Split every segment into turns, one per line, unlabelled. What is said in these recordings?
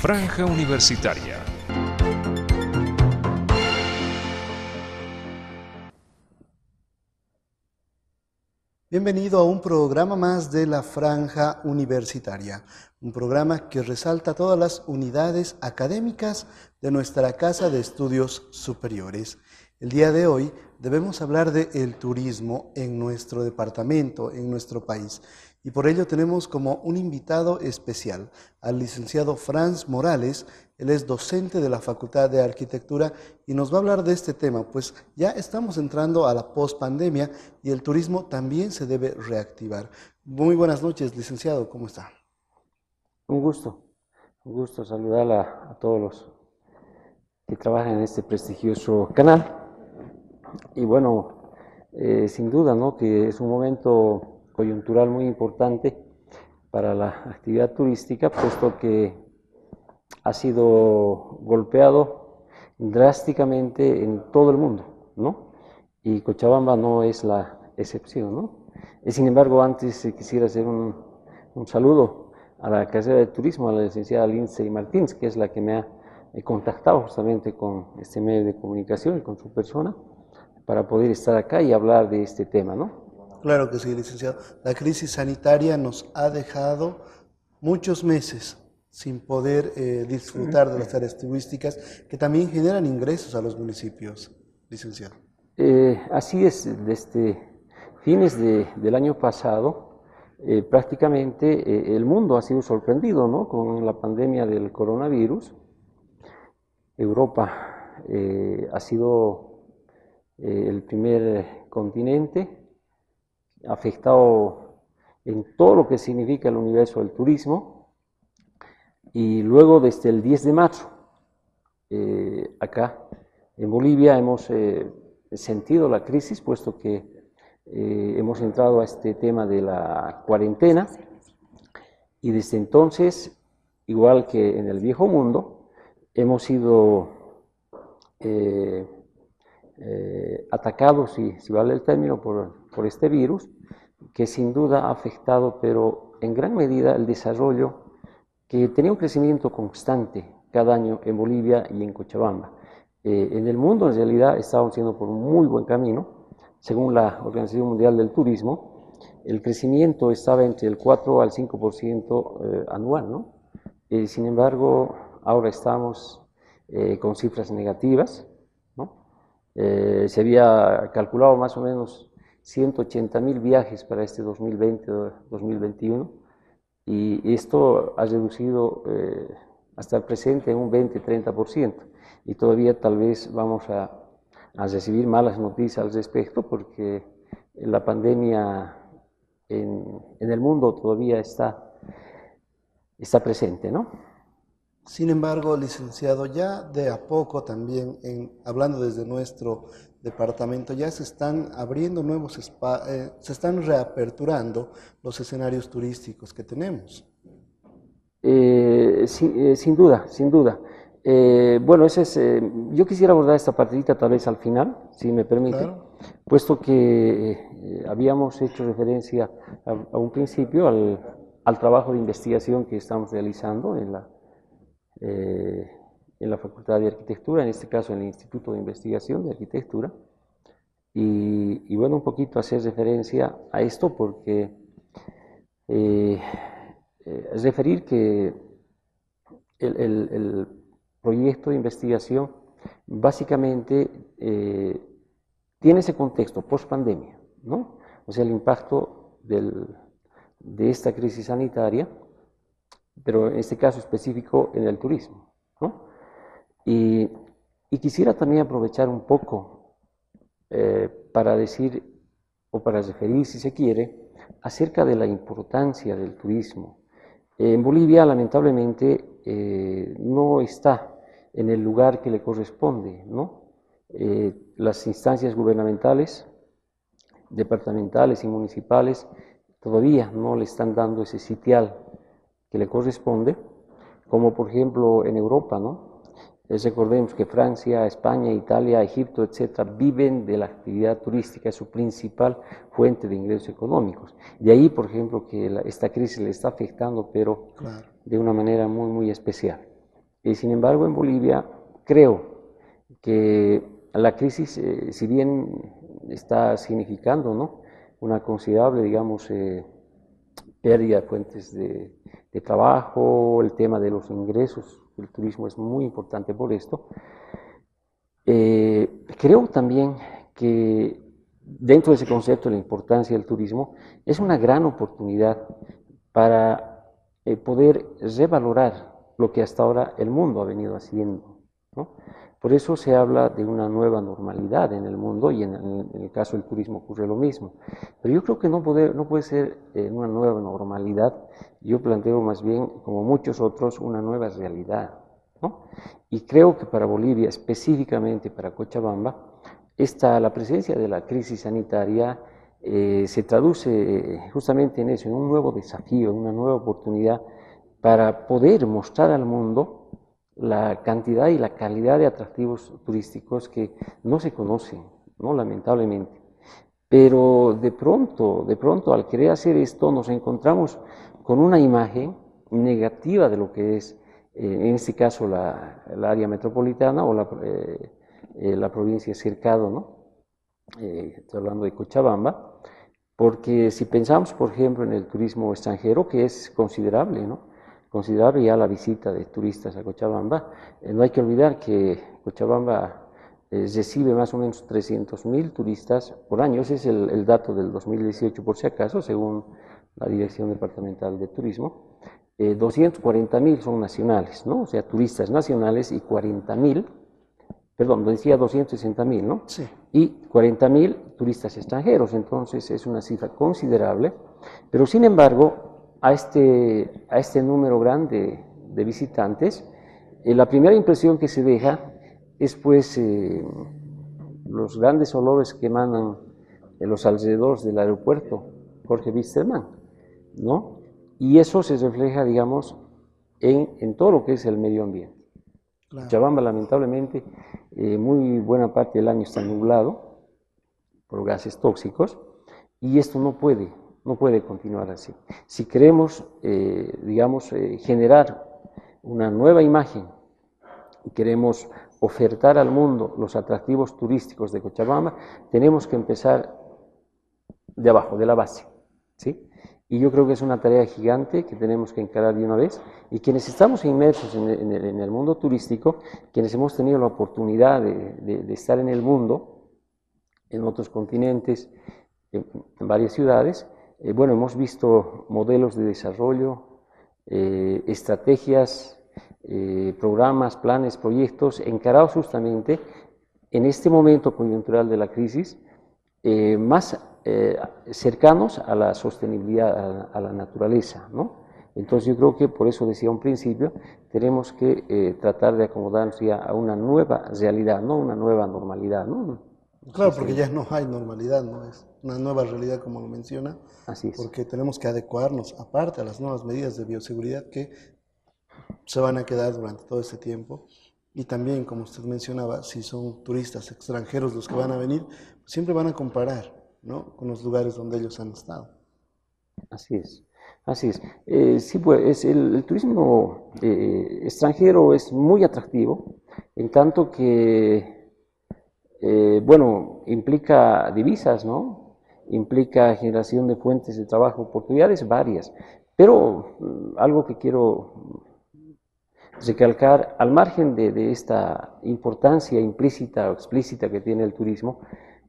Franja Universitaria.
Bienvenido a un programa más de la Franja Universitaria, un programa que resalta todas las unidades académicas de nuestra Casa de Estudios Superiores. El día de hoy debemos hablar del turismo en nuestro departamento, en nuestro país, y por ello tenemos como un invitado especial al licenciado Franz Morales. Él es docente de la Facultad de Arquitectura y nos va a hablar de este tema, pues ya estamos entrando a la pospandemia y el turismo también se debe reactivar. Muy buenas noches, licenciado, ¿cómo está?
Un gusto saludar a todos los que trabajan en este prestigioso canal. Y bueno, sin duda, ¿no?, que es un momento coyuntural muy importante para la actividad turística, puesto que ha sido golpeado drásticamente en todo el mundo, ¿no? Y Cochabamba no es la excepción, ¿no? Sin embargo, antes quisiera hacer un saludo a la carrera de turismo, a la licenciada Lindsay Martins, que es la que me ha contactado justamente con este medio de comunicación y con su persona, para poder estar acá y hablar de este tema, ¿no?
Claro que sí, licenciado. La crisis sanitaria nos ha dejado muchos meses sin poder disfrutar de las áreas turísticas que también generan ingresos a los municipios, licenciado.
Así es, desde fines del año pasado, prácticamente el mundo ha sido sorprendido, ¿no?, con la pandemia del coronavirus. Europa ha sido el primer continente afectado en todo lo que significa el universo del turismo, y luego desde el 10 de marzo, acá en Bolivia hemos sentido la crisis, puesto que hemos entrado a este tema de la cuarentena, y desde entonces, igual que en el viejo mundo, hemos sido atacados, si vale el término, por este virus, que sin duda ha afectado, pero en gran medida, el desarrollo que tenía un crecimiento constante cada año en Bolivia y en Cochabamba. En el mundo, en realidad, estábamos yendo por un muy buen camino. Según la Organización Mundial del Turismo, el crecimiento estaba entre el 4 al 5% anual, ¿no? Sin embargo, ahora estamos con cifras negativas, ¿no? Se había calculado más o menos 180.000 viajes para este 2020-2021, y esto ha reducido hasta el presente en un 20-30%, y todavía tal vez vamos a recibir malas noticias al respecto, porque la pandemia en el mundo todavía está presente, ¿no?
Sin embargo, licenciado, ya de a poco también, hablando desde nuestro departamento, ya se están abriendo se están reaperturando los escenarios turísticos que tenemos.
Sin duda, sin duda. Bueno, yo quisiera abordar esta partidita tal vez al final, si me permite,
Claro.
puesto que habíamos hecho referencia a un principio al trabajo de investigación que estamos realizando en la Facultad de Arquitectura, en este caso en el Instituto de Investigación de Arquitectura, y bueno, un poquito hacer referencia a esto porque es referir que el proyecto de investigación básicamente tiene ese contexto post-pandemia, ¿no? O sea, el impacto de esta crisis sanitaria, pero en este caso específico en el turismo, ¿no? Y quisiera también aprovechar un poco para decir, o para referir, si se quiere, acerca de la importancia del turismo. En Bolivia, lamentablemente, no está en el lugar que le corresponde, ¿no? Las instancias gubernamentales, departamentales y municipales, todavía no le están dando ese sitial que le corresponde, como por ejemplo en Europa, ¿no? Recordemos que Francia, España, Italia, Egipto, etcétera, viven de la actividad turística, es su principal fuente de ingresos económicos. De ahí, por ejemplo, que esta crisis le está afectando, pero
Claro.
de una manera muy, muy especial. Sin embargo, en Bolivia creo que la crisis, si bien está significando, ¿no?, una considerable, digamos, pérdida de fuentes de trabajo, el tema de los ingresos, el turismo es muy importante por esto. Creo también que dentro de ese concepto de la importancia del turismo es una gran oportunidad para poder revalorar lo que hasta ahora el mundo ha venido haciendo, ¿no? Por eso se habla de una nueva normalidad en el mundo y en el caso del turismo ocurre lo mismo. Pero yo creo que no puede ser una nueva normalidad, yo planteo más bien, como muchos otros, una nueva realidad, ¿no? Y creo que para Bolivia, específicamente para Cochabamba, la presencia de la crisis sanitaria se traduce justamente en eso, en un nuevo desafío, en una nueva oportunidad para poder mostrar al mundo la cantidad y la calidad de atractivos turísticos que no se conocen, ¿no?, lamentablemente. Pero de pronto, al querer hacer esto, nos encontramos con una imagen negativa de lo que es, en este caso, el área metropolitana o la provincia cercado, ¿no? Estoy hablando de Cochabamba, porque si pensamos, por ejemplo, en el turismo extranjero, que es considerable, ¿no?, considerable ya la visita de turistas a Cochabamba, no hay que olvidar que Cochabamba recibe más o menos 300.000 turistas por año. Ese es el dato del 2018, por si acaso, según la Dirección Departamental de Turismo. 240.000 son nacionales, ¿no? O sea, turistas nacionales, y 40.000, perdón, decía 260.000, ¿no?
Sí.
Y 40.000 turistas extranjeros. Entonces es una cifra considerable, pero sin embargo, a este número grande de visitantes, la primera impresión que se deja es pues los grandes olores que emanan en los alrededores del aeropuerto Jorge Vísterman, ¿no? Y eso se refleja, digamos, en todo lo que es el medio ambiente.
Claro.
Cochabamba, lamentablemente, muy buena parte del año está nublado por gases tóxicos, y esto no puede continuar así. Si queremos, digamos, generar una nueva imagen y queremos ofertar al mundo los atractivos turísticos de Cochabamba, tenemos que empezar de abajo, de la base, ¿sí? Y yo creo que es una tarea gigante que tenemos que encarar de una vez, y quienes estamos inmersos en el mundo turístico, quienes hemos tenido la oportunidad de estar en el mundo, en otros continentes, en varias ciudades, bueno, hemos visto modelos de desarrollo, estrategias, programas, planes, proyectos encarados justamente en este momento coyuntural de la crisis, más cercanos a la sostenibilidad, a la naturaleza, ¿no? Entonces yo creo que, por eso decía un principio, tenemos que tratar de acomodarnos ya a una nueva realidad, no una nueva normalidad, ¿no?
Claro, porque ya no hay normalidad, ¿no? Es una nueva realidad, como lo menciona,
Así es.
porque tenemos que adecuarnos, aparte, a las nuevas medidas de bioseguridad que se van a quedar durante todo este tiempo. Y también, como usted mencionaba, si son turistas extranjeros los que van a venir, siempre van a comparar, ¿no?, con los lugares donde ellos han estado.
Así es, así es. Sí, pues el turismo extranjero es muy atractivo, en tanto que, bueno, implica divisas, ¿no? Implica generación de fuentes de trabajo, oportunidades varias. Pero algo que quiero recalcar, al margen de esta importancia implícita o explícita que tiene el turismo,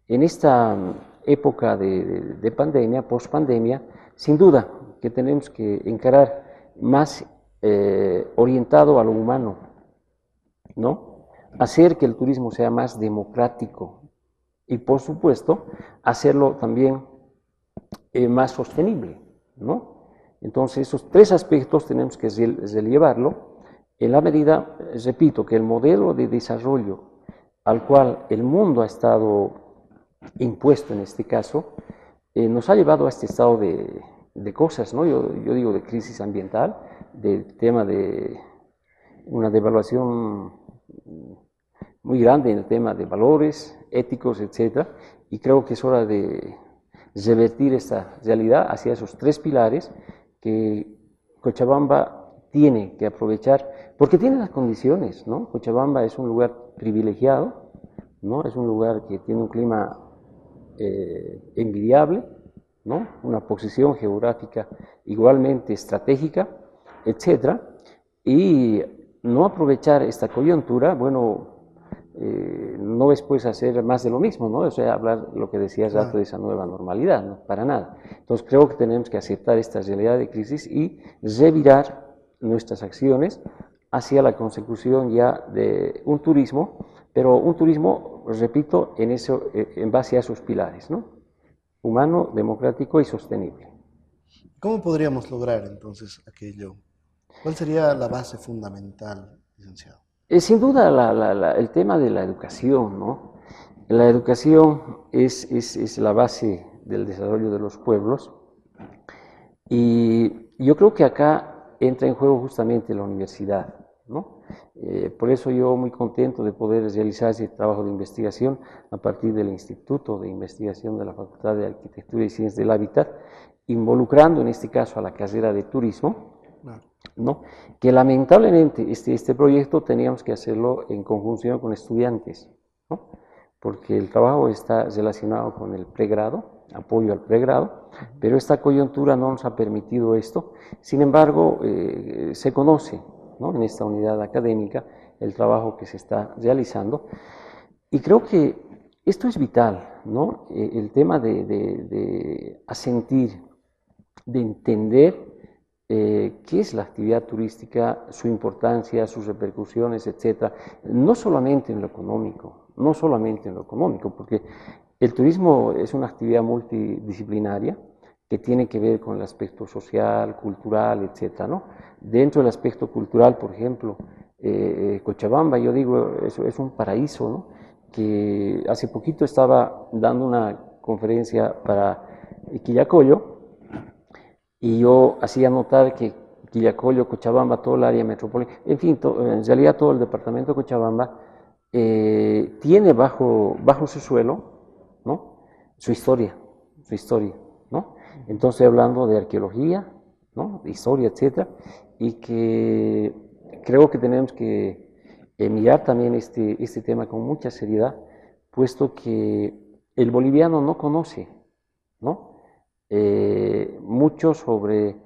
en esta época de pandemia, post-pandemia, sin duda que tenemos que encarar más orientado a lo humano, ¿no? Hacer que el turismo sea más democrático y, por supuesto, hacerlo también más sostenible, ¿no? Entonces, esos tres aspectos tenemos que relevarlo en la medida, repito, que el modelo de desarrollo al cual el mundo ha estado impuesto en este caso, nos ha llevado a este estado de cosas, ¿no? Yo digo de crisis ambiental, del tema de una devaluación muy grande en el tema de valores éticos, etcétera, y creo que es hora de revertir esta realidad hacia esos tres pilares que Cochabamba tiene que aprovechar, porque tiene las condiciones, ¿no? Cochabamba es un lugar privilegiado, ¿no? Es un lugar que tiene un clima envidiable, ¿no? Una posición geográfica igualmente estratégica, etcétera, y no aprovechar esta coyuntura, bueno, no es pues hacer más de lo mismo, ¿no? O sea, hablar lo que decía hace rato de esa nueva normalidad, ¿no? Para nada. Entonces creo que tenemos que aceptar esta realidad de crisis y revirar nuestras acciones hacia la consecución ya de un turismo, pero un turismo, repito, en base a esos pilares, ¿no? Humano, democrático y sostenible.
¿Cómo podríamos lograr entonces aquello? ¿Cuál sería la base fundamental, licenciado?
Sin duda el tema de la educación, ¿no? La educación es la base del desarrollo de los pueblos y yo creo que acá entra en juego justamente la universidad, ¿no? Por eso yo muy contento de poder realizar ese trabajo de investigación a partir del Instituto de Investigación de la Facultad de Arquitectura y Ciencias del Hábitat, involucrando en este caso a la carrera de turismo, ¿no? Que lamentablemente este proyecto teníamos que hacerlo en conjunción con estudiantes, ¿no? Porque el trabajo está relacionado con el pregrado, apoyo al pregrado, pero esta coyuntura no nos ha permitido esto. Sin embargo, se conoce, ¿no? En esta unidad académica el trabajo que se está realizando y creo que esto es vital, ¿no? El tema de asentir, de entender qué es la actividad turística, su importancia, sus repercusiones, etcétera, no solamente en lo económico, no solamente en lo económico, porque el turismo es una actividad multidisciplinaria que tiene que ver con el aspecto social, cultural, etcétera, ¿no? Dentro del aspecto cultural, por ejemplo, Cochabamba, yo digo, es un paraíso, ¿no? Que hace poquito estaba dando una conferencia para Quillacollo, y yo hacía notar que Quillacollo, Cochabamba, todo el área metropolitana, en fin, en realidad todo el departamento de Cochabamba tiene bajo su suelo, ¿no? Su historia, ¿no? Entonces hablando de arqueología, ¿no? De historia, etcétera, y que creo que tenemos que mirar también este tema con mucha seriedad, puesto que el boliviano no conoce, ¿no? Mucho sobre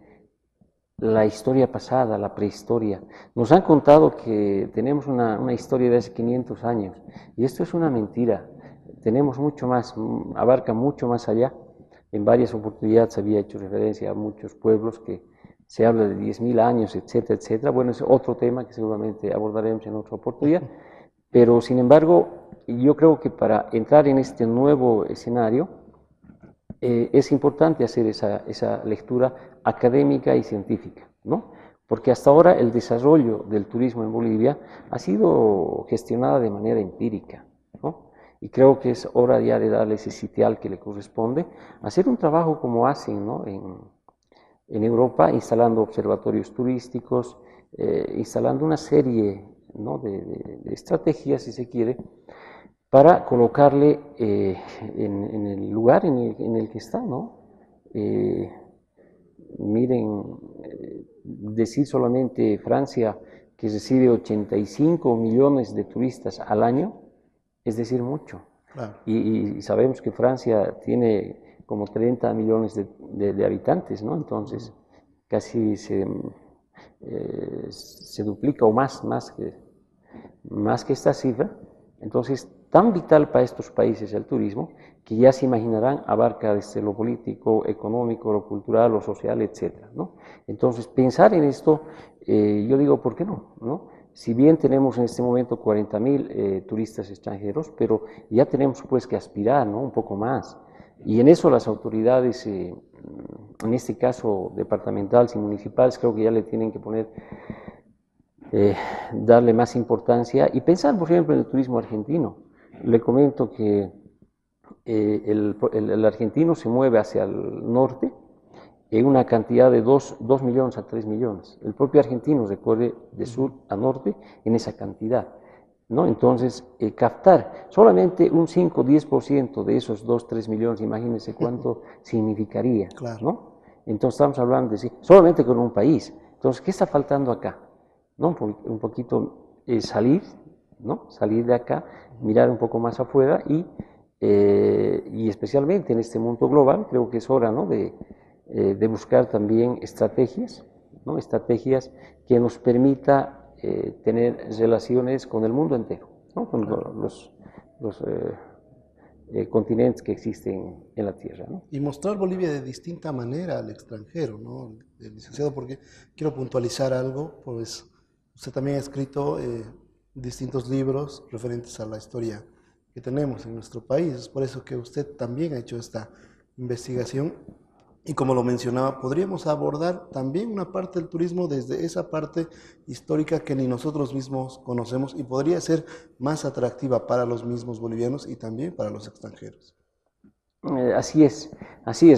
la historia pasada, la prehistoria. Nos han contado que tenemos una historia de hace 500 años y esto es una mentira. Tenemos mucho más, abarca mucho más allá. En varias oportunidades había hecho referencia a muchos pueblos que se habla de 10.000 años, etcétera, etcétera. Bueno, es otro tema que seguramente abordaremos en otra oportunidad, pero sin embargo, yo creo que para entrar en este nuevo escenario, es importante hacer esa lectura académica y científica, ¿no? Porque hasta ahora el desarrollo del turismo en Bolivia ha sido gestionado de manera empírica, ¿no? Y creo que es hora ya de darle ese sitial que le corresponde, hacer un trabajo como hacen, ¿no? En Europa, instalando observatorios turísticos, instalando una serie, ¿no? de estrategias, si se quiere, para colocarle en el lugar en el que está, ¿no? Miren, decir solamente Francia que recibe 85 millones de turistas al año, es decir, mucho.
Claro.
Y sabemos que Francia tiene como 30 millones de habitantes, ¿no? Entonces, casi se duplica o más que esta cifra. Entonces, tan vital para estos países el turismo, que ya se imaginarán, abarca desde lo político, económico, lo cultural, lo social, etcétera, ¿no? Entonces, pensar en esto, yo digo, ¿por qué no? ¿No? Si bien tenemos en este momento 40.000 turistas extranjeros, pero ya tenemos pues que aspirar, ¿no? Un poco más. Y en eso las autoridades, en este caso departamentales y municipales, creo que ya le tienen que poner darle más importancia y pensar, por ejemplo, en el turismo argentino. Le comento que el argentino se mueve hacia el norte en una cantidad de 2 millones a 3 millones. El propio argentino recorre de sur a norte en esa cantidad, ¿no? Entonces, captar solamente un 5 o 10% de esos 2, 3 millones, imagínense cuánto significaría,
Claro.
¿no? Entonces estamos hablando de solamente con un país. Entonces, ¿qué está faltando acá? ¿No? Un poquito salir, ¿no? Salir de acá, mirar un poco más afuera y especialmente en este mundo global, creo que es hora, ¿no? de buscar también estrategias, ¿no? Estrategias que nos permita tener relaciones con el mundo entero, ¿no? Con los continentes que existen en la Tierra, ¿no?
Y mostrar Bolivia de distinta manera al extranjero, ¿no? Licenciado, porque quiero puntualizar algo, pues usted también ha escrito distintos libros referentes a la historia que tenemos en nuestro país. Es por eso que usted también ha hecho esta investigación. Y como lo mencionaba, podríamos abordar también una parte del turismo desde esa parte histórica que ni nosotros mismos conocemos y podría ser más atractiva para los mismos bolivianos y también para los extranjeros.
Así es,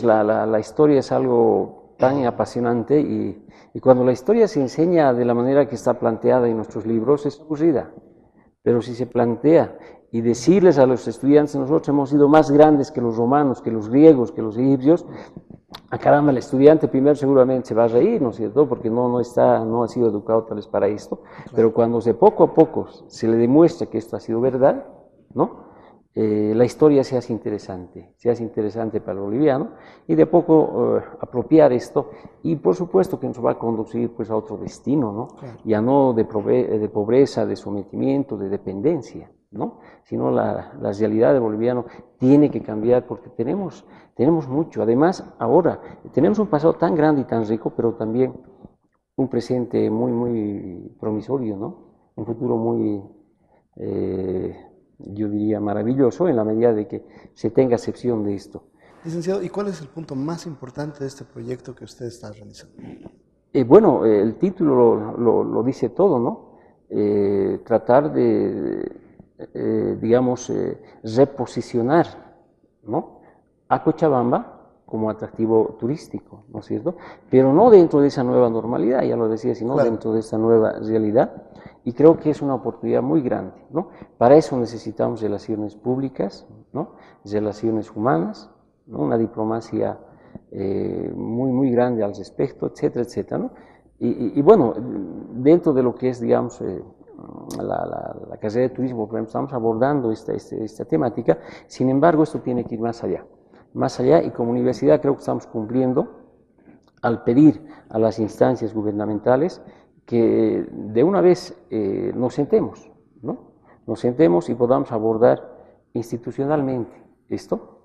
la historia es algo tan apasionante y cuando la historia se enseña de la manera que está planteada en nuestros libros es aburrida, pero si se plantea y decirles a los estudiantes, nosotros hemos sido más grandes que los romanos, que los griegos, que los egipcios, caramba, el estudiante primero seguramente se va a reír, ¿no es cierto? Porque no ha sido educado tal vez para esto, pero cuando poco a poco se le demuestra que esto ha sido verdad, ¿no? La historia se hace interesante para el boliviano y de poco apropiar esto y por supuesto que nos va a conducir pues a otro destino, ¿no? Ya no de pobreza, de sometimiento, de dependencia, ¿no? Sino la realidad del boliviano tiene que cambiar porque tenemos mucho. Además, ahora tenemos un pasado tan grande y tan rico, pero también un presente muy promisorio, ¿no? Un futuro muy, yo diría, maravilloso en la medida de que se tenga excepción de esto.
Licenciado, ¿y cuál es el punto más importante de este proyecto que usted está realizando?
Bueno, el título lo dice todo, ¿no? Tratar de digamos, reposicionar, ¿no? A Cochabamba como atractivo turístico, ¿no es cierto? Pero no dentro de esa nueva normalidad, ya lo decía, sino dentro de esa nueva realidad. Y creo que es una oportunidad muy grande, ¿no? Para eso necesitamos relaciones públicas, ¿no? Relaciones humanas, ¿no? Una diplomacia muy grande al respecto, etcétera, etcétera, ¿no? Y bueno, dentro de lo que es, digamos, la carrera de turismo, por ejemplo, estamos abordando esta temática, sin embargo, esto tiene que ir más allá, y como universidad creo que estamos cumpliendo al pedir a las instancias gubernamentales que de una vez nos sentemos, ¿no? Nos sentemos y podamos abordar institucionalmente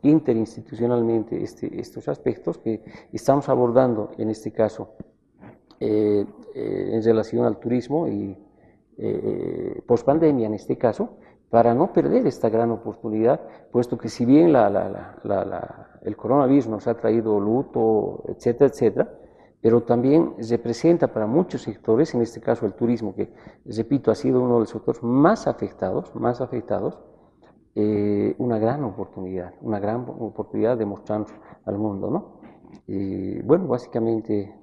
interinstitucionalmente estos aspectos que estamos abordando en este caso en relación al turismo y pospandemia en este caso, para no perder esta gran oportunidad, puesto que si bien el coronavirus nos ha traído luto, etcétera, etcétera, pero también representa para muchos sectores, en este caso el turismo, que, repito, ha sido uno de los sectores más afectados, una gran oportunidad de mostrarnos al mundo, ¿no? Bueno, básicamente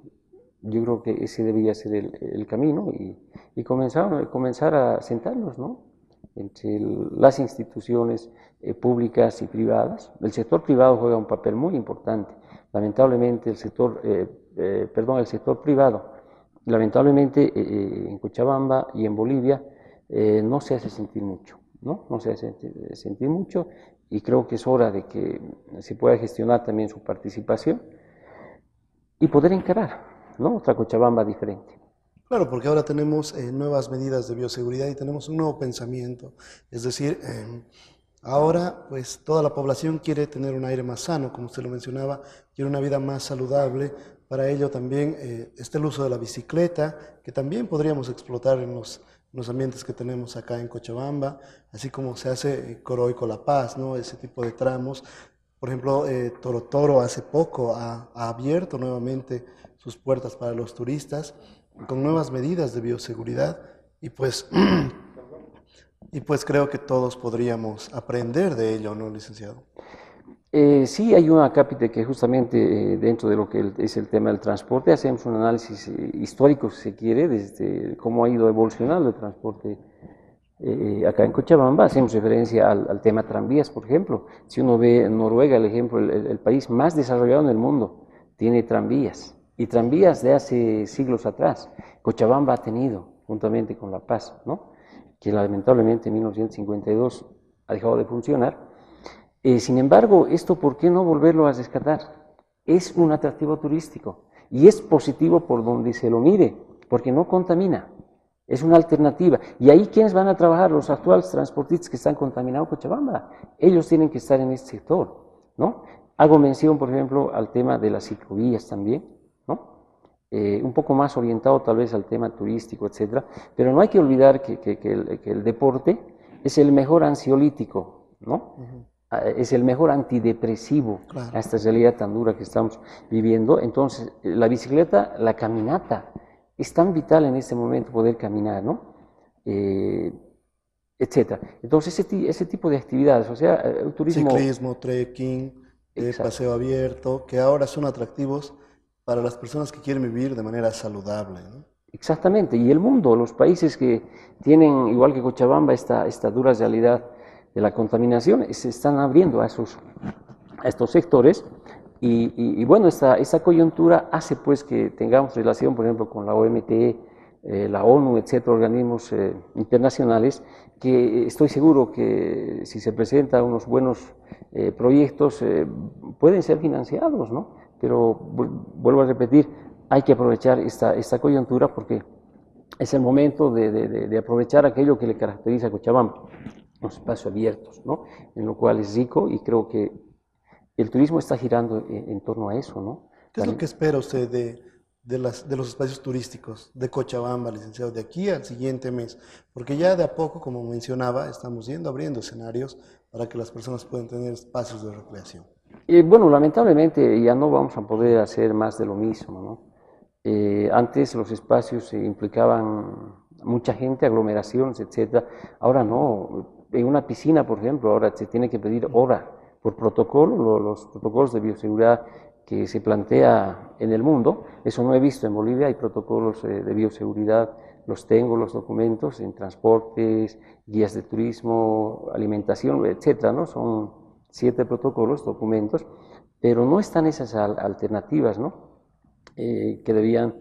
yo creo que ese debería ser el camino y comenzar a sentarnos, ¿no? Entre las instituciones públicas y privadas. El sector privado juega un papel muy importante. Lamentablemente el sector privado, lamentablemente en Cochabamba y en Bolivia no se hace sentir mucho, ¿no? No se hace sentir mucho y creo que es hora de que se pueda gestionar también su participación y poder encarar, ¿no? Otra Cochabamba diferente.
Claro, porque ahora tenemos nuevas medidas de bioseguridad y tenemos un nuevo pensamiento. Es decir, ahora pues toda la población quiere tener un aire más sano, como usted lo mencionaba, quiere una vida más saludable. Para ello también está el uso de la bicicleta, que también podríamos explotar en los ambientes que tenemos acá en Cochabamba, así como se hace Coroico La Paz, ¿no? Ese tipo de tramos. Por ejemplo, Toro Toro hace poco ha abierto nuevamente sus puertas para los turistas con nuevas medidas de bioseguridad y pues creo que todos podríamos aprender de ello, ¿no, licenciado?
Sí, hay una cápita que justamente dentro de lo que es el tema del transporte, hacemos un análisis histórico, si se quiere, desde cómo ha ido evolucionando el transporte acá en Cochabamba. Hacemos referencia al tema tranvías, por ejemplo. Si uno ve Noruega, el ejemplo, el país más desarrollado en el mundo, tiene tranvías, y tranvías de hace siglos atrás. Cochabamba ha tenido, juntamente con La Paz, ¿no? Que lamentablemente en 1952 ha dejado de funcionar. Sin embargo, esto, ¿por qué no volverlo a rescatar? Es un atractivo turístico y es positivo por donde se lo mire, porque no contamina, es una alternativa. Y ahí, ¿quiénes van a trabajar? Los actuales transportistas que están contaminando Cochabamba. Ellos tienen que estar en este sector, ¿no? Hago mención, por ejemplo, al tema de las ciclovías también, ¿no? Un poco más orientado tal vez al tema turístico, etcétera, pero no hay que olvidar que el deporte es el mejor ansiolítico, ¿no? Es el mejor antidepresivo a esta realidad tan dura que estamos viviendo. Entonces, la bicicleta, la caminata, es tan vital en este momento poder caminar, ¿no? Etcétera. Entonces, ese tipo de actividades, o sea, el turismo...
Ciclismo, trekking, paseo abierto, que ahora son atractivos para las personas que quieren vivir de manera saludable, ¿no?
Exactamente, y el mundo, los países que tienen, igual que Cochabamba, esta dura realidad de la contaminación, se están abriendo a estos sectores y bueno, esta coyuntura hace pues que tengamos relación, por ejemplo, con la OMT, la ONU, etcétera, organismos internacionales, que estoy seguro que si se presentan unos buenos proyectos pueden ser financiados, ¿no? Pero vuelvo a repetir, hay que aprovechar esta coyuntura porque es el momento de aprovechar aquello que le caracteriza a Cochabamba, los espacios abiertos, ¿no? En lo cual es rico y creo que el turismo está girando en torno a eso, ¿no?
¿Qué es lo que espera usted de los espacios turísticos de Cochabamba, licenciado, de aquí al siguiente mes? Porque ya de a poco, como mencionaba, estamos abriendo escenarios para que las personas puedan tener espacios de recreación.
Bueno, lamentablemente ya no vamos a poder hacer más de lo mismo, ¿no? Antes los espacios implicaban mucha gente, aglomeraciones, etcétera. Ahora no. En una piscina, por ejemplo, ahora se tiene que pedir hora por protocolo, los protocolos de bioseguridad que se plantea en el mundo. Eso no he visto en Bolivia, hay protocolos de bioseguridad, los tengo, los documentos en transportes, guías de turismo, alimentación, etcétera, ¿no? Son 7 protocolos, documentos, pero no están esas alternativas, ¿no? Que debían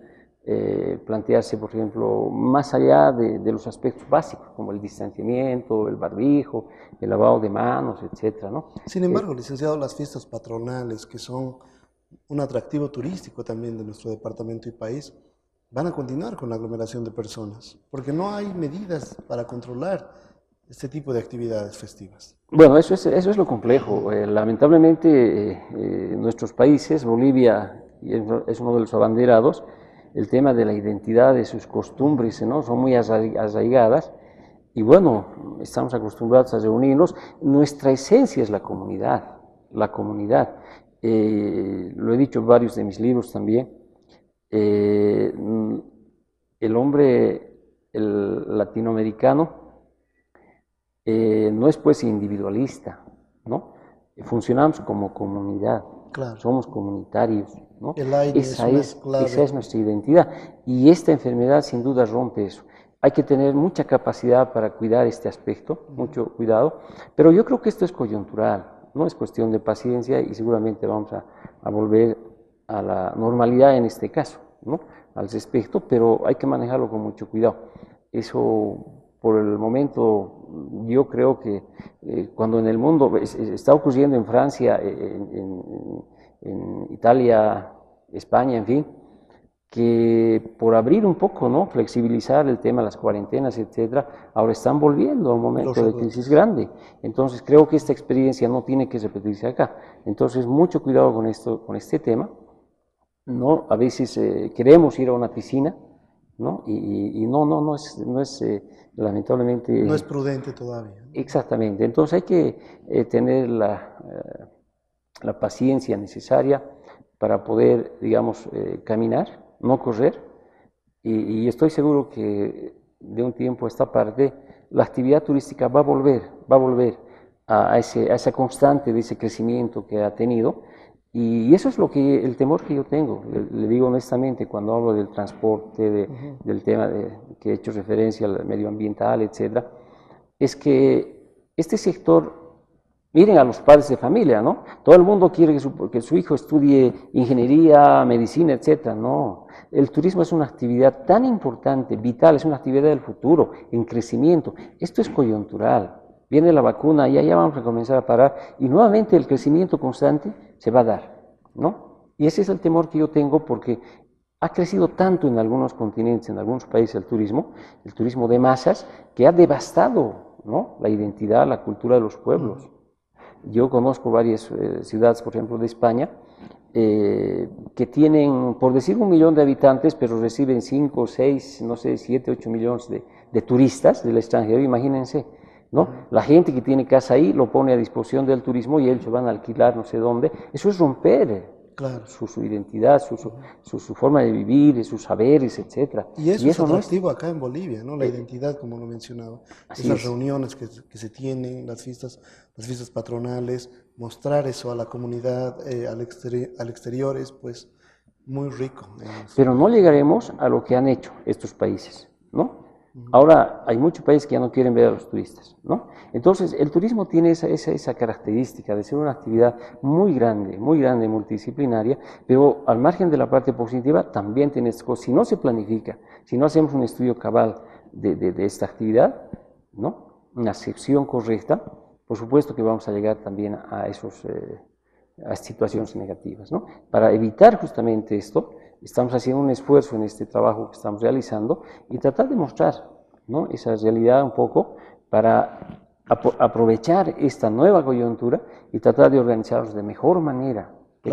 plantearse, por ejemplo, más allá de los aspectos básicos, como el distanciamiento, el barbijo, el lavado de manos, etcétera, ¿no?
Sin embargo, licenciado, las fiestas patronales, que son un atractivo turístico también de nuestro departamento y país, van a continuar con la aglomeración de personas, porque no hay medidas para controlar este tipo de actividades festivas.
Bueno, eso es lo complejo. Lamentablemente, nuestros países, Bolivia es uno de los abanderados, el tema de la identidad, de sus costumbres, ¿no? Son muy arraigadas y bueno, estamos acostumbrados a reunirnos. Nuestra esencia es la comunidad, la comunidad. Lo he dicho en varios de mis libros también. El hombre, el latinoamericano, no es pues individualista, ¿no? Funcionamos como comunidad,
claro.
Somos comunitarios, ¿no?
El aire
esa es nuestra identidad y esta enfermedad sin duda rompe eso. Hay que tener mucha capacidad para cuidar este aspecto, mucho cuidado, pero yo creo que esto es coyuntural, no es cuestión de paciencia y seguramente vamos a volver a la normalidad en este caso, ¿no? Al respecto, pero hay que manejarlo con mucho cuidado. Eso por el momento yo creo que cuando en el mundo está ocurriendo en Francia, en Italia, España, en fin, que por abrir un poco, ¿no? Flexibilizar el tema de las cuarentenas, etcétera, ahora están volviendo a un momento de crisis grande. Entonces creo que esta experiencia no tiene que repetirse acá. Entonces mucho cuidado con esto, con este tema, ¿no? A veces queremos ir a una piscina, ¿no? Y no es lamentablemente...
No es prudente todavía.
Exactamente, entonces hay que tener la paciencia necesaria para poder, digamos, caminar, no correr, y estoy seguro que de un tiempo a esta parte la actividad turística va a volver a esa constante de ese crecimiento que ha tenido. Y eso es el temor que yo tengo, le digo honestamente, cuando hablo del transporte, del tema que he hecho referencia al medioambiental, etcétera, es que este sector Miren a los padres de familia, ¿no? Todo el mundo quiere que su hijo estudie ingeniería, medicina, etcétera. No, el turismo es una actividad tan importante, vital, es una actividad del futuro, en crecimiento. Esto es coyuntural. Viene la vacuna y ya vamos a comenzar a parar y nuevamente el crecimiento constante se va a dar, ¿no? Y ese es el temor que yo tengo porque ha crecido tanto en algunos continentes, en algunos países el turismo de masas, que ha devastado, ¿no?, la identidad, la cultura de los pueblos. Yo conozco varias ciudades, por ejemplo, de España, que tienen, por decir, 1 millón de habitantes, pero reciben 5, 6, no sé, 7, 8 millones de turistas del extranjero, imagínense, ¿no? La gente que tiene casa ahí lo pone a disposición del turismo y ellos van a alquilar no sé dónde. Eso es romper su identidad, su forma de vivir, sus saberes, etc.
Y eso es atractivo acá en Bolivia, ¿no? La identidad, como lo mencionaba. Esas reuniones que se tienen, las fiestas patronales, mostrar eso a la comunidad, al exterior, es pues muy rico.
Pero no llegaremos a lo que han hecho estos países, ¿no? Ahora hay muchos países que ya no quieren ver a los turistas, ¿no? Entonces el turismo tiene esa característica de ser una actividad muy grande, multidisciplinaria, pero al margen de la parte positiva también tiene estas cosas. Si no se planifica, si no hacemos un estudio cabal de esta actividad, ¿no?, una sección correcta, por supuesto que vamos a llegar también a situaciones negativas, ¿no? Para evitar justamente esto, estamos haciendo un esfuerzo en este trabajo que estamos realizando y tratar de mostrar, ¿no?, esa realidad un poco para aprovechar esta nueva coyuntura y tratar de organizarnos de mejor manera, que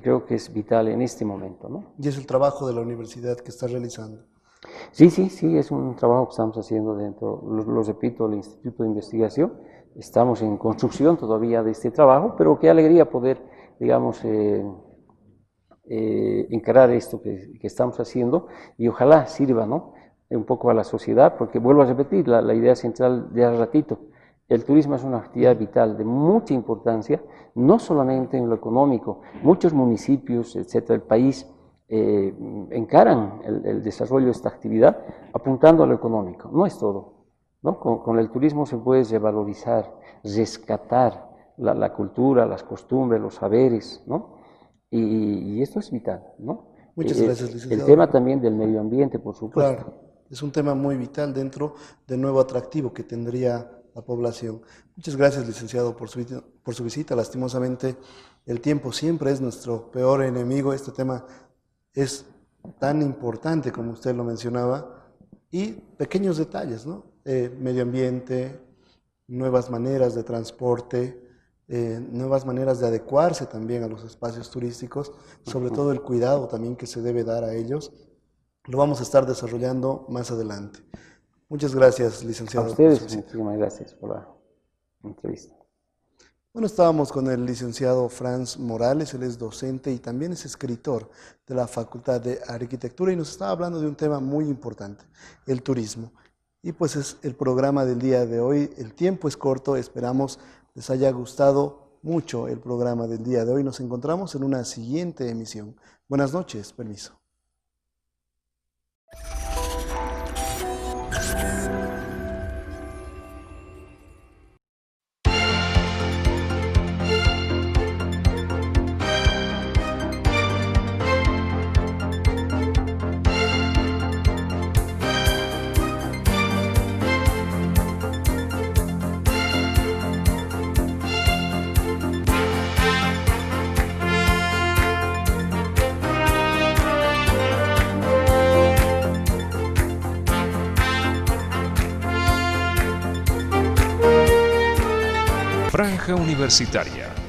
creo que es vital en este momento, ¿no?
Y es el trabajo de la universidad que está realizando.
Sí, es un trabajo que estamos haciendo dentro, lo repito, del Instituto de Investigación. Estamos en construcción todavía de este trabajo, pero qué alegría poder, digamos, encarar esto que estamos haciendo y ojalá sirva, ¿no?, un poco a la sociedad, porque vuelvo a repetir la idea central de hace ratito. El turismo es una actividad vital de mucha importancia, no solamente en lo económico. Muchos municipios, etcétera, del país encaran el desarrollo de esta actividad apuntando a lo económico. No es todo, ¿no? Con el turismo se puede revalorizar, rescatar la cultura, las costumbres, los saberes, ¿no? Y esto es vital, ¿no?
Muchas gracias, licenciado.
El tema también del medio ambiente, por supuesto.
Claro, es un tema muy vital dentro del nuevo atractivo que tendría la población. Muchas gracias, licenciado, por su visita. Lastimosamente, el tiempo siempre es nuestro peor enemigo. Este tema es tan importante como usted lo mencionaba, y pequeños detalles, ¿no? Medio ambiente, nuevas maneras de transporte, nuevas maneras de adecuarse también a los espacios turísticos, sobre todo el cuidado también que se debe dar a ellos. Lo vamos a estar desarrollando más adelante. Muchas gracias, licenciado.
A ustedes, muchísimas gracias por la entrevista.
Bueno, estábamos con el licenciado Franz Morales, él es docente y también es escritor de la Facultad de Arquitectura y nos estaba hablando de un tema muy importante, el turismo. Y pues es el programa del día de hoy, el tiempo es corto, esperamos les haya gustado mucho el programa del día de hoy. Nos encontramos en una siguiente emisión. Buenas noches, permiso.
Franja Universitaria.